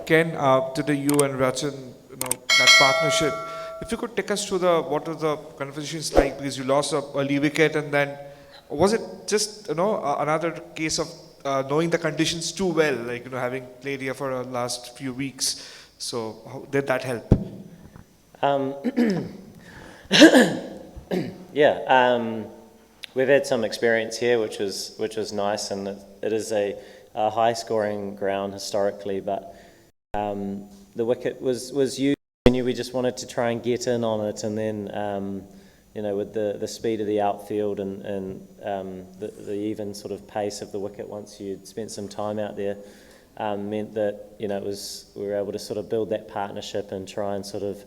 Ken, today you and Rachan, that partnership. If you could take us through what was the conversations like, because you lost a early wicket, and then was it just another case of knowing the conditions too well, like having played here for the last few weeks? So how did that help? Um, yeah, we've had some experience here, which was nice, and it is a high-scoring ground historically. But the wicket was used. We knew we just wanted to try and get in on it, and then with the speed of the outfield and the even sort of pace of the wicket once you'd spent some time out there, meant that we were able to sort of build that partnership and try and sort of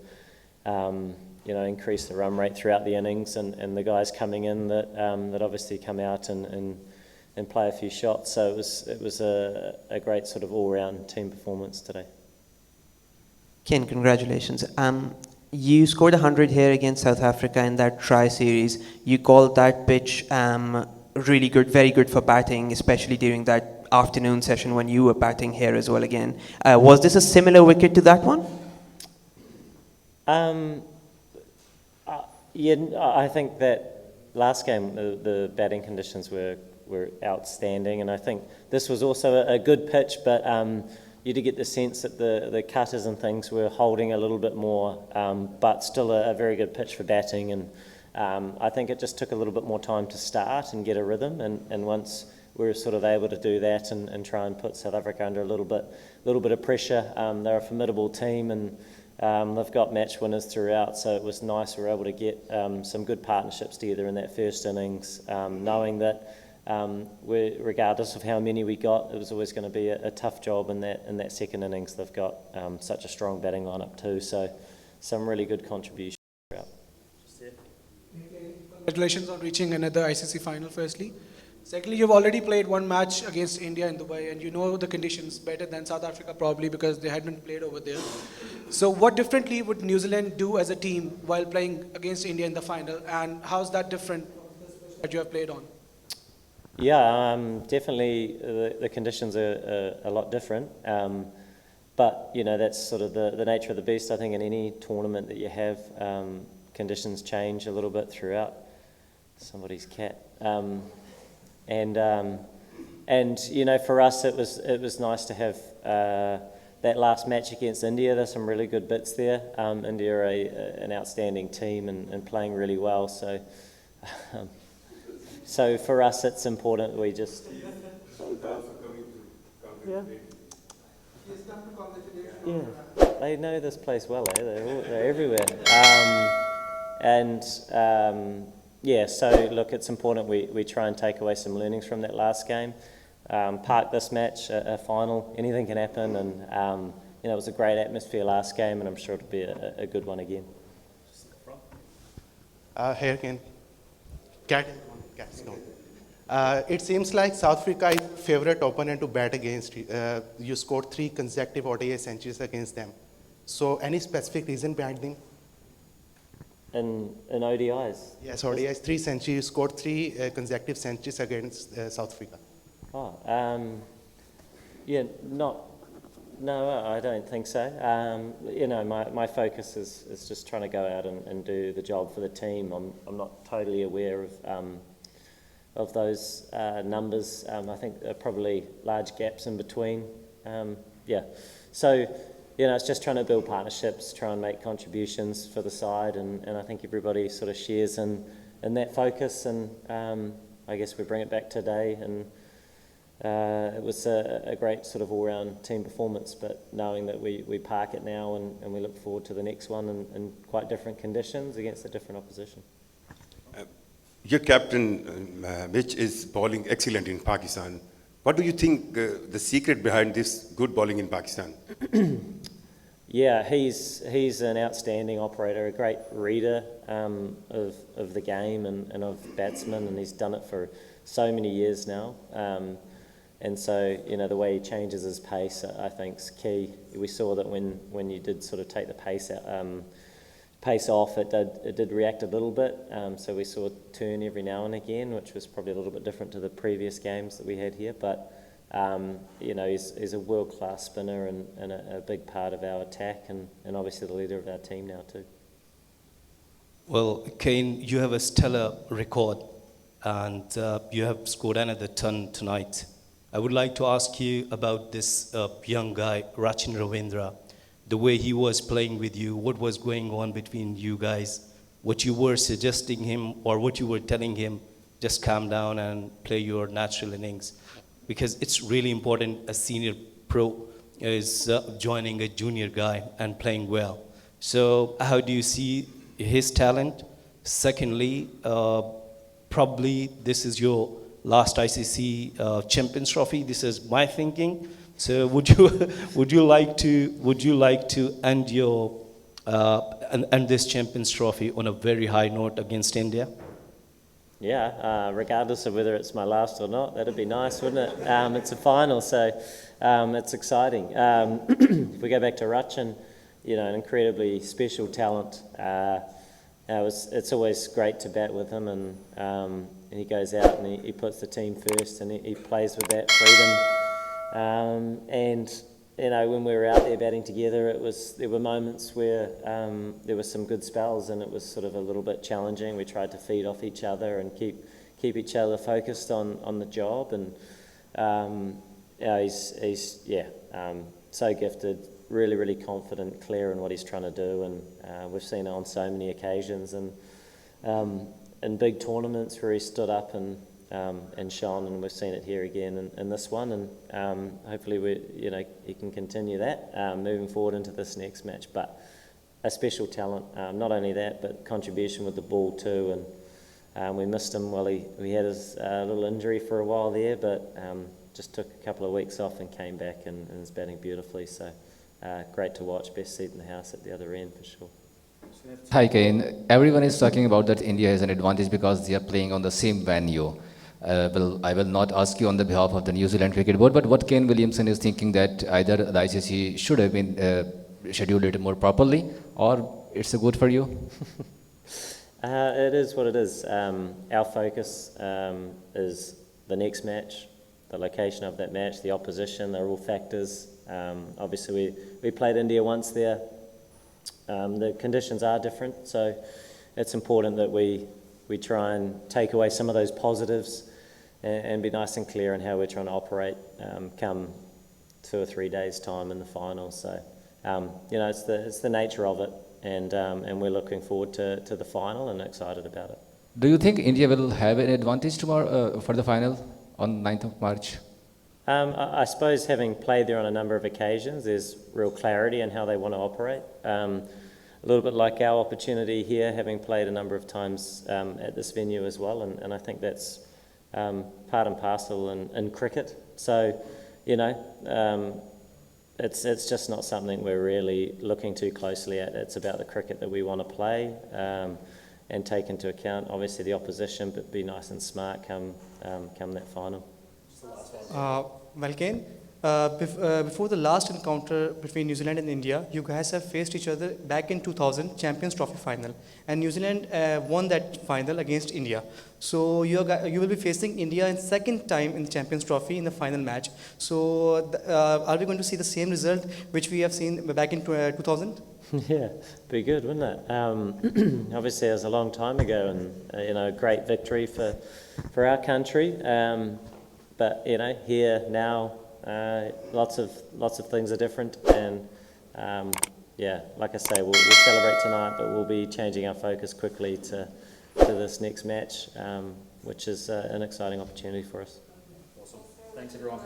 increase the run rate throughout the innings, and the guys coming in that obviously come out and play a few shots. So it was a great sort of all-round team performance today. Ken, congratulations. You scored 100 here against South Africa in that tri-series. You called that pitch really good, very good for batting, especially during that afternoon session when you were batting here as well again. Was this a similar wicket to that one? Yeah, I think that last game the batting conditions were outstanding, and I think this was also a good pitch, but you did get the sense that the cutters and things were holding a little bit more, but still a very good pitch for batting, and I think it just took a little bit more time to start and get a rhythm, and once we were sort of able to do that and try and put South Africa under a little bit of pressure. They're a formidable team, and they've got match winners throughout, so it was nice we were able to get some good partnerships together in that first innings, knowing that regardless of how many we got, it was always going to be a tough job in that second innings. They've got such a strong batting lineup too, so some really good contributions throughout. Congratulations on reaching another ICC final, firstly. Secondly, you've already played one match against India in Dubai, and you know the conditions better than South Africa probably because they hadn't played over there. So what differently would New Zealand do as a team while playing against India in the final, and how's that different that you have played on? Yeah, definitely the conditions are a lot different, but that's sort of the nature of the beast. I think in any tournament that you have, conditions change a little bit throughout. Somebody's cat. And for us it was nice to have that last match against India. There's some really good bits there. India are an outstanding team and playing really well. So for us it's important we just they know this place well. They're everywhere. So look, it's important we try and take away some learnings from that last game. Park this match, a final, anything can happen, and it was a great atmosphere last game, and I'm sure it'll be a good one again. Here again. It seems like South Africa is favourite opponent to bat against. You scored 3 consecutive ODI centuries against them. So any specific reason behind them? In ODIs? Yes, ODIs, 3 centuries. You scored 3 consecutive centuries against South Africa. No, I don't think so. My focus is just trying to go out and do the job for the team. I'm not totally aware of those numbers. I think there are probably large gaps in between. So it's just trying to build partnerships, try and make contributions for the side, and I think everybody sort of shares in that focus, and I guess we bring it back today, and it was a great sort of all-round team performance, but knowing that we park it now and we look forward to the next one in quite different conditions against a different opposition. Your captain, Mitch, is bowling excellent in Pakistan. What do you think the secret behind this good bowling in Pakistan? Yeah, he's an outstanding operator, a great reader of the game and of batsmen, and he's done it for so many years now. And so, the way he changes his pace, I think, is key. We saw that when you did sort of take the pace off, it did react a little bit. So we saw a turn every now and again, which was probably a little bit different to the previous games that we had here. But He's a world-class spinner and a big part of our attack and obviously the leader of our team now too. Well, Kane, you have a stellar record and you have scored another ton tonight. I would like to ask you about this young guy, Rachin Ravindra, the way he was playing with you, what was going on between you guys, what you were suggesting him or what you were telling him, just calm down and play your natural innings. Because it's really important a senior pro is joining a junior guy and playing well. So how do you see his talent? Secondly, probably this is your last ICC Champions Trophy. This is my thinking. So would you like to end this Champions Trophy on a very high note against India? Yeah, regardless of whether it's my last or not, that'd be nice, wouldn't it? It's a final, so it's exciting. If we go back to Rachin, an incredibly special talent. It's always great to bat with him, and he goes out and he puts the team first, and he plays with that freedom. When we were out there batting together, there were moments where there were some good spells, and it was sort of a little bit challenging. We tried to feed off each other and keep each other focused on the job. And he's so gifted, really, really confident, clear in what he's trying to do, and we've seen it on so many occasions. And in big tournaments where he stood up and shone, and we've seen it here again in this one, and hopefully he can continue that moving forward into this next match. But a special talent, not only that, but contribution with the ball too, and we missed him while he had his little injury for a while there, but just took a couple of weeks off and came back and is batting beautifully, so great to watch, best seat in the house at the other end for sure. Hi Kane, everyone is talking about that India has an advantage because they are playing on the same venue. I will not ask you on the behalf of the New Zealand Cricket Board, but what Kane Williamson is thinking that either the ICC should have been scheduled it more properly, or it's good for you? It is what it is. Our focus is the next match, the location of that match, the opposition, they're all factors. Obviously we played India once there. The conditions are different, so it's important that we try and take away some of those positives and be nice and clear in how we're trying to operate come 2 or 3 days' time in the final. So, it's the nature of it, and we're looking forward to the final and excited about it. Do you think India will have an advantage tomorrow for the final on 9th of March? I suppose having played there on a number of occasions, there's real clarity in how they want to operate. A little bit like our opportunity here, having played a number of times at this venue as well, and I think that's part and parcel in cricket. So, it's just not something we're really looking too closely at. It's about the cricket that we want to play and take into account, obviously, the opposition, but be nice and smart come that final. Well, Kane, before the last encounter between New Zealand and India, you guys have faced each other back in 2000 Champions Trophy final, and New Zealand won that final against India. So you will be facing India in second time in the Champions Trophy in the final match. So are we going to see the same result which we have seen back in 2000? Yeah, be good, wouldn't it? Obviously, it was a long time ago, and a great victory for our country. But here now, lots of things are different, and like I say, we'll celebrate tonight, but we'll be changing our focus quickly to this next match, which is an exciting opportunity for us. Awesome. Thanks everyone.